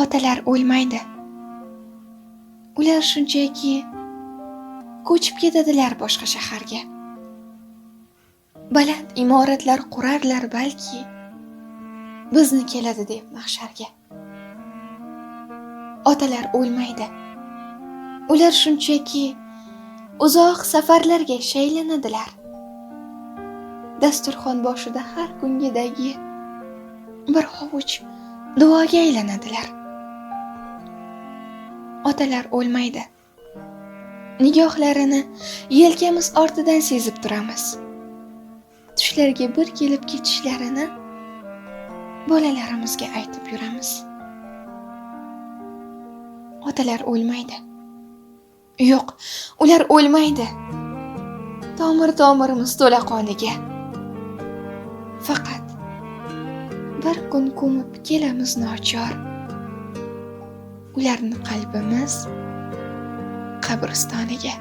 Otalar o'lmaydi. Ular shunchaki ko'chib ketadilar boshqa shaharga. Baland imoratlar qurarlar balki, bizni keladi deb mahsharga. Otalar o'lmaydi. Ular shunchaki uzoq safarlarga shaylanadilar. Dasturxon boshida har kungidagi bir hovuch duoga aylanadilar. Otalar o'lmaydi. Nigohlarini yelkamiz ortidan sezib turamiz. Tushlarga bir kelib ketishlarini bolalarimizga aytib yuramiz. Otalar o'lmaydi. Yo'q, ular o'lmaydi. Tomir-tomirimiz to'la qoniga. Faqat bir kun ko'mib kelamiz nochor. Ularni qalbimiz qabristoniga.